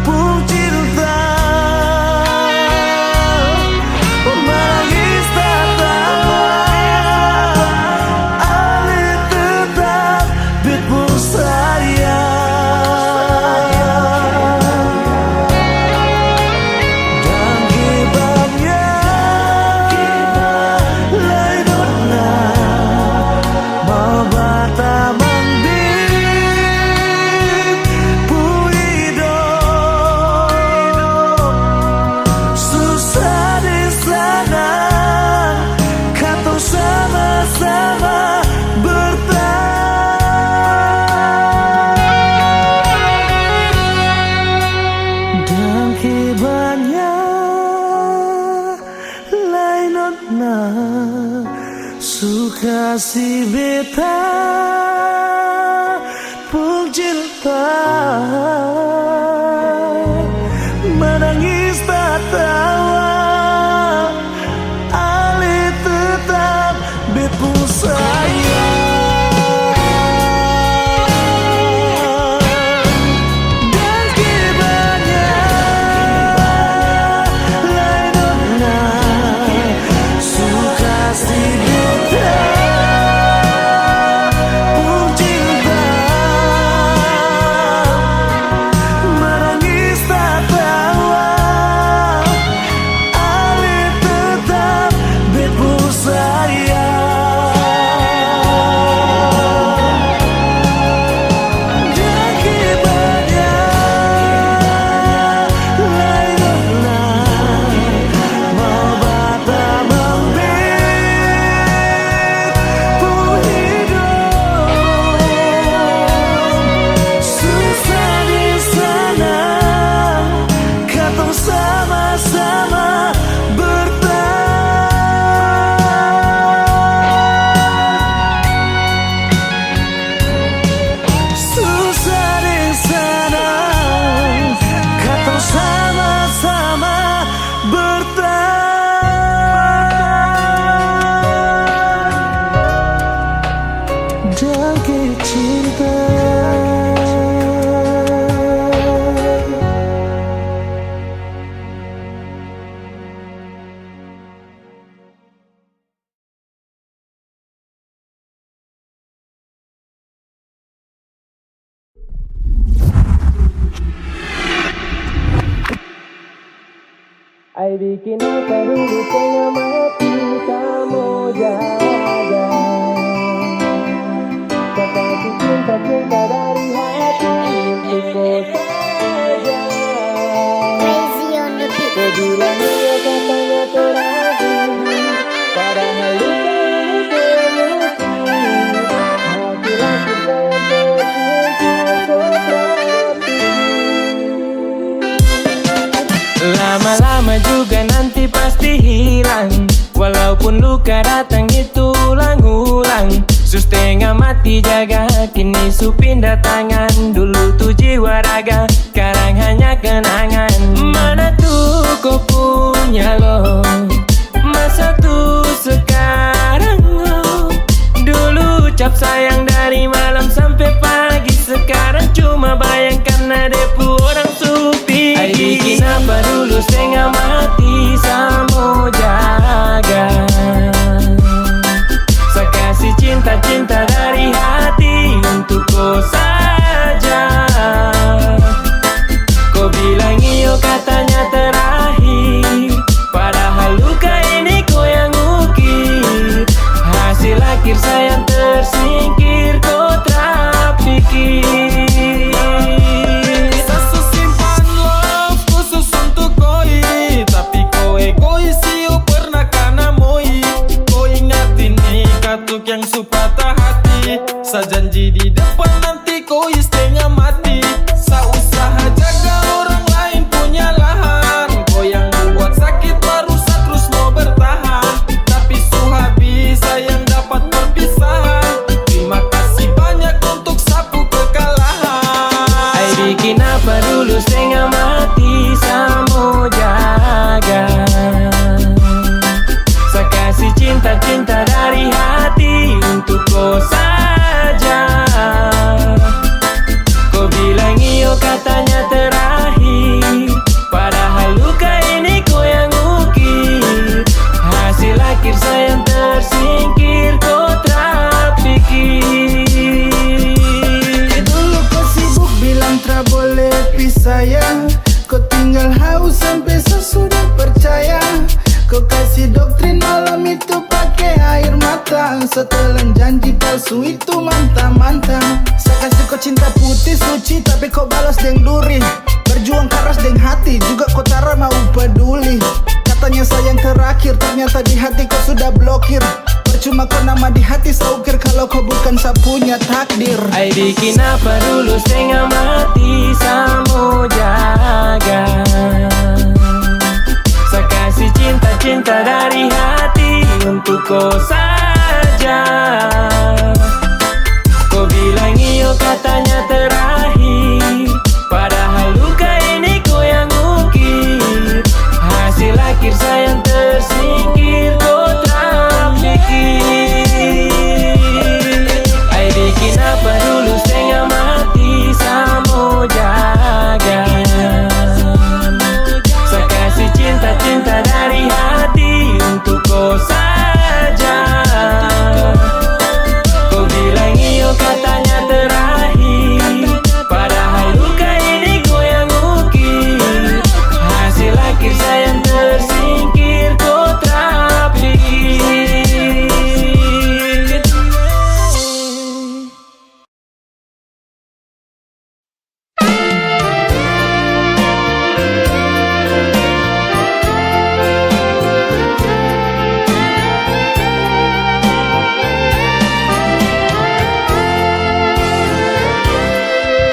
[SPEAKER 1] pun cinta. Menangis tak tawa, ale tetap bet pun sayang. Dan kibarnya lainnya mau bata sama-sama bertahan. Dan kibarnya lainnya suka si beta pun cinta. Menangis tak tawa, ale tetap bet pun sayang. Dan kibarnya lainnya suka si beta pun cinta.
[SPEAKER 4] bukit cinta.
[SPEAKER 10] Ay bikin apa dulu tengah mati kamu jaga. Kasih cinta-cinta dari hati untukku saja. Kau bilang iya katanya terakhir, padahal luka ini terusi. Hati-hati saya tersikir kotrapi. Lama-lama juga nanti pasti hilang, walaupun luka datang itu ulang-ulang. Setengah mati jaga, kini su pindah tangan. Dulu tuh jiwa raga, sekarang hanya kenangan. Mana tuh kau punya lo, masa tuh sekarang lo. Dulu ucap sayang dari malam sampai pagi, sekarang cuma bayangkan ada orang supi. Ay bikin apa dulu setengah mati sama jaga. Saya kasih cinta-cinta dari hati untuk kau saja. Kau bilang iyo katanya terakhir, padahal luka ini kau yang ukir. Hasil akhir sayang tersingkir, kau terpikir. Sasu simpan love khusus untuk koi, tapi kau egois iyo pernah kana moi. Kau ingatin katuk yang supatah hati, sajanji di depan nanti kau setengah mati. Sausaha jaga orang lain punya lahan, kau yang buat sakit baru terus mau bertahan. Tapi suhabi sayang dapat perpisahan, terima kasih banyak untuk sapu kekalahan. Ay bikin apa dulu setengah mati sama jaga. Saya kasih cinta-cinta dari hati untuk kau saja. Kau bilang iyo katanya terakhir, padahal luka ini kau yang ukir. Hasil akhir sayang tersingkir, kau terpikir.
[SPEAKER 4] Dulu kau sibuk bilang tak boleh pisah ya, kau tinggal haus sampai sesudah percaya. Kau kasih doktrin malam itu pakai air mata, setelan janji palsu itu mantap-mantap. Saya kasih kau cinta putih suci, tapi kau balas deng duri. Berjuang keras deng hati, juga kau tara mau peduli. Katanya sayang terakhir, ternyata di hati kau sudah blokir. Percuma kau nama di hati saukir, kalau kau bukan sapunya takdir.
[SPEAKER 10] Ay bikin apa dulu setengah mati sama jaga. Saya kasih cinta-cinta dari hati untuk kau saja. Kau bilang iyo katanya terakhir, padahal luka ini kau yang ukir. Hasil akhir sayang tersingkir, kau terpikir. Ay bikin apa dulu setengah mati sama jaga. Saya kasih cinta-cinta dari hati untuk kau saja. Kau bilang iyo katanya terakhir, padahal luka ini kau yang ukir. Hasil akhir sayang tersingkir, kau terpikir.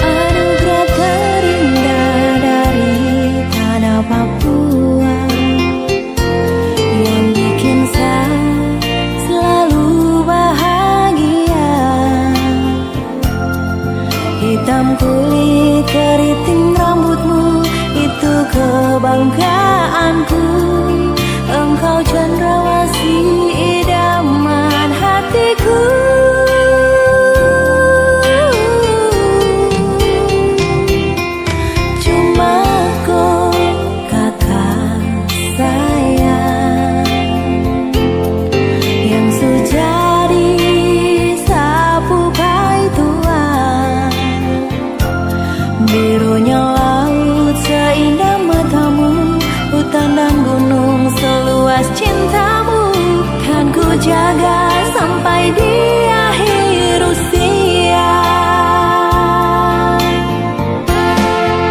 [SPEAKER 3] Anugerah terindah dari tanah Papua, yang bikin saya selalu bahagia. Hitam kulit keriting rambutmu, itu kebanggaanku. Engkau cendrawasih idaman hatiku. jaga sampai di akhir usia.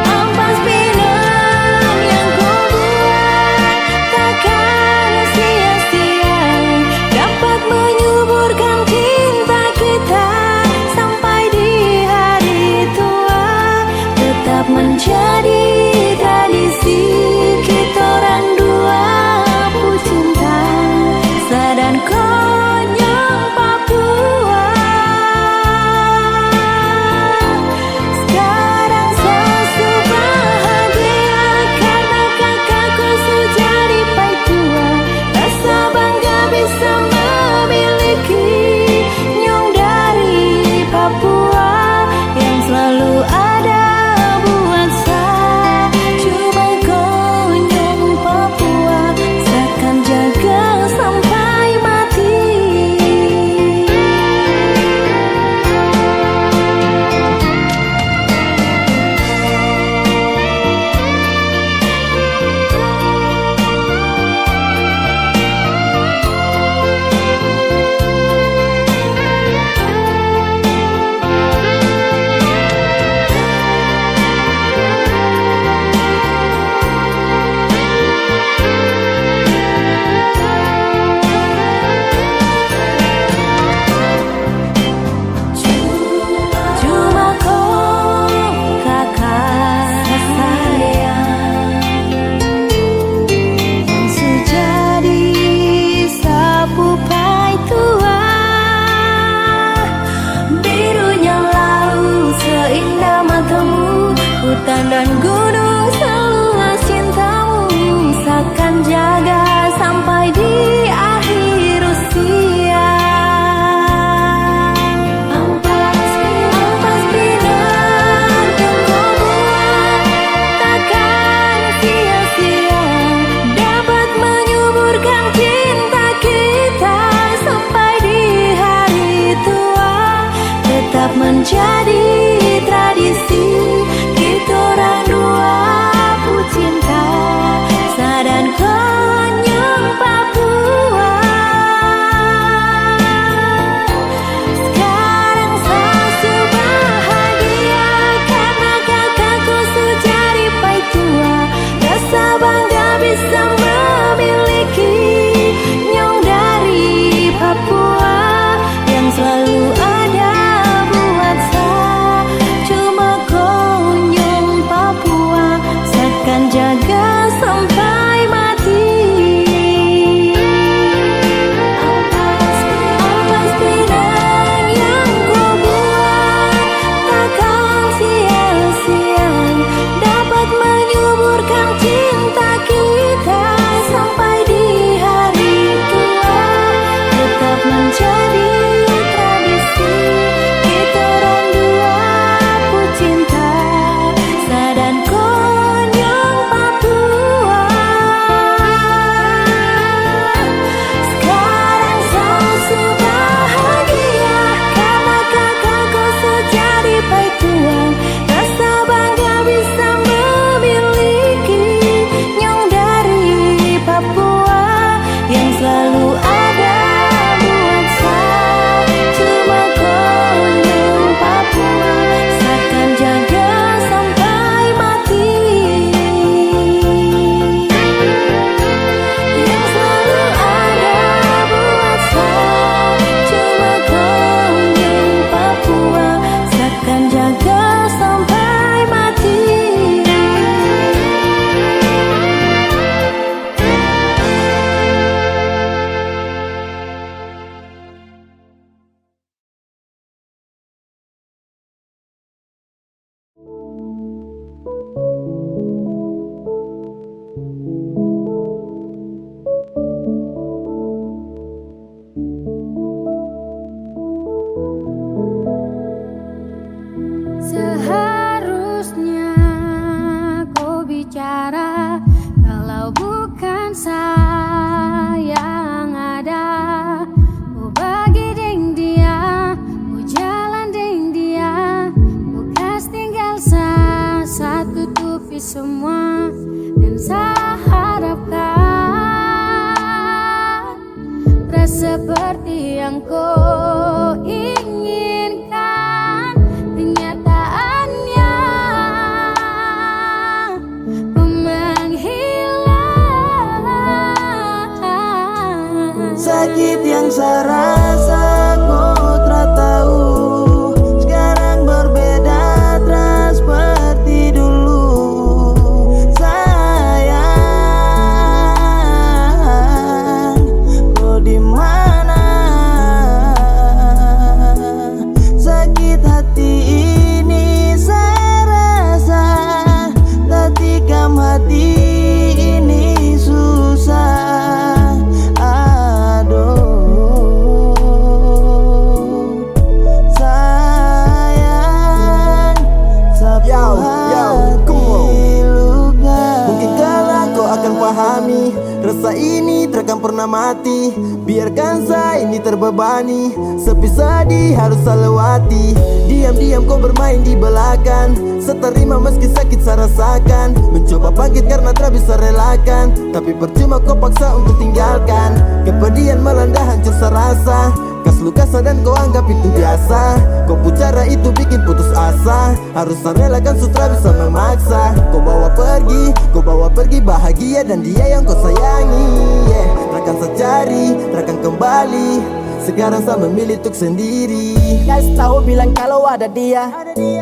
[SPEAKER 3] Ampas pinang yang kau buat takkan sia-sia, dapat menyuburkan cinta kita sampai di hari tua. Tetap menjadi tradisi kita orang dua pucinta, Sadan Konyong Papua. Sekarang saya bahagia karena kakakku sudah jadi tua. Rasa bangga bisa memiliki nyong dari Papua yang selalu ada buat saya. Cuma Konyong Papua, saya akan jaga sampai mati. Cuma kau kakak sayang yang sejadi sapu pai tua. Birunya laut seindah matamu, hutan dan gunung seluas cintamu. Akan jaga sampai di akhir usia. Ampas pinang yang kau buat takkan sia-sia, dapat menyuburkan cinta kita sampai di hari tua. Tetap menjadi tradisi kita orang dua pucinta, Sadan Konyong Papua. Sekarang saya bahagia karena kakakku sudah jadi tua. Rasa bangga bisa memiliki nyong dari Papua yang selalu ada buat saya. Cuma Konyong Papua, saya akan jaga sampai mati. Ampas pinang yang kau buat takkan sia-sia, dapat menyuburkan cinta kita sampai di hari tua. Tetap menjadi tradisi kita orang dua pucinta, Sadan Konyong Papua. Sekarang saya bahagia karena kakakku sudah jadi tua. Rasa bangga bisa memiliki nyong dari Papua yang selalu ada buat saya. Cuma Konyong Papua, saya akan jaga sampai mati. Yang selalu ada buat saya. Cuma Konyong Papua, saya akan jaga sampai mati. Seharusnya kau bicara, kalau bukan saya yang ada. Kau bagi deng dia, kau jalan deng dia, kau kas tinggal saya tutupi semua. Dan saya harapkan rasa yang kau inginkan, kenyataannya menghilang.
[SPEAKER 4] Sakit yang saya rasa kau tak tahu, sekarang berbeda tak seperti dulu. Sayang, kau di mana? Sakit hati ini saya rasa, tak tikam hati ini susah. Aduh, sayang, sapu hati luka. Mungkin kala kau akan pahami, rasa ini takkan pernah mati. Biarkan saya ini terbebani, sepi sedih harus saya lewati. Diam-diam kau bermain di belakang, seterima meski sakit saya rasakan. Mencoba bangkit karena tak bisa relakan, tapi percuma kau paksa untuk tinggalkan. Kepedihan melanda hancur serasa, kas luka dan kau anggap itu biasa. Kau cara itu bikin putus asa, harus saya relakan sutra bisa memaksa. Kau bawa pergi bahagia dan dia yang kau sayangi. Takkan saya cari, takkan kembali, sekarang saya memilih untuk sendiri. Kasih tahu bilang kalau ada dia,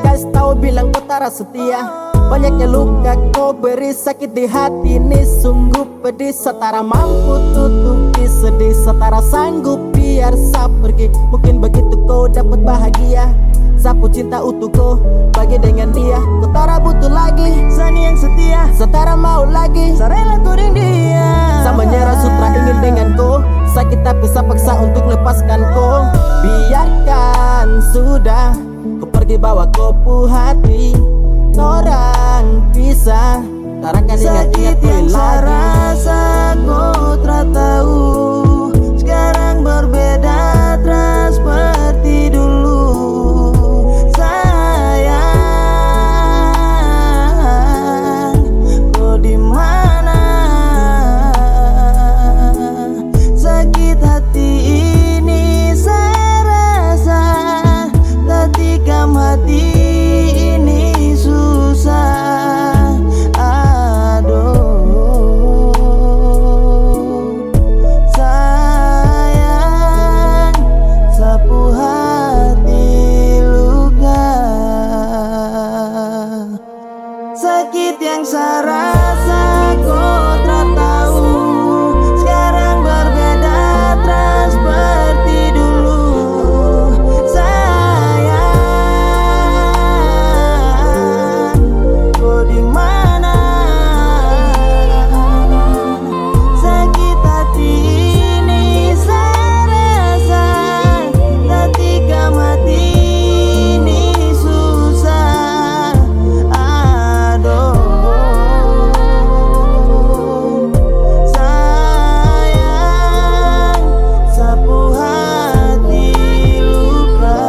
[SPEAKER 4] kasih tahu bilang kau tak setia. Banyaknya luka kau beri, sakit di hati ini sungguh pedih. Setara mampu tutupi sedih, setara sanggup biar saya pergi. Mungkin begitu kau dapat bahagia, sapu cinta utuh kau bagi dengan dia. Kau tak butuh lagi Sani yang setia, setara mau lagi saya rela kau dengan dia. Saya menyerah sutra ingin dengan kau, sakit tapi saya paksa untuk lepaskan kau. Biarkan sudah, kau pergi bawa kopu hati. Orang pisah, tarakan ingat-ingat lagi. Sakit yang saya rasa kau tak tahu, sekarang berbeda tak seperti dulu. Sayang, kau di mana? Sakit hati ini saya rasa, tak tikam hati ini susah. Aduh, sayang, sapu hati luka. Sakit yang saya rasa kau tak tahu, sekarang berbeda tak seperti dulu. Sayang, kau di mana? Sakit hati ini saya rasa, tak tikam hati ini susah. Aduh, sayang, sapu hati luka.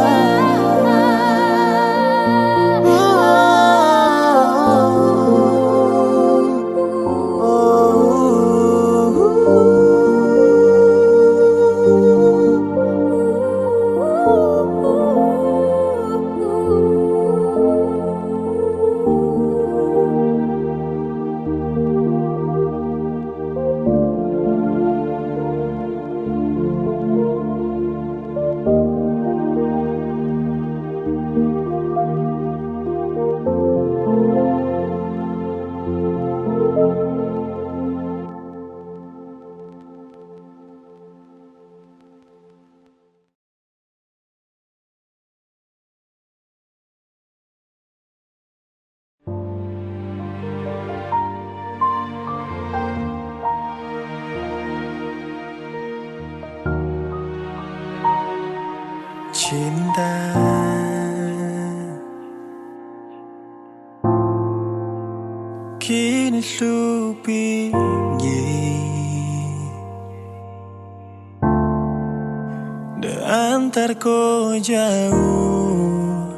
[SPEAKER 4] Cinta kini sepi, antar kau jauh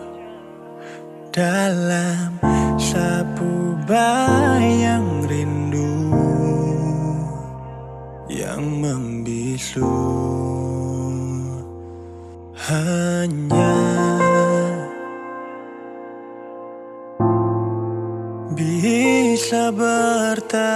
[SPEAKER 4] dalam sapu bayang rindu yang membisu.
[SPEAKER 1] hanya bisa bertahan.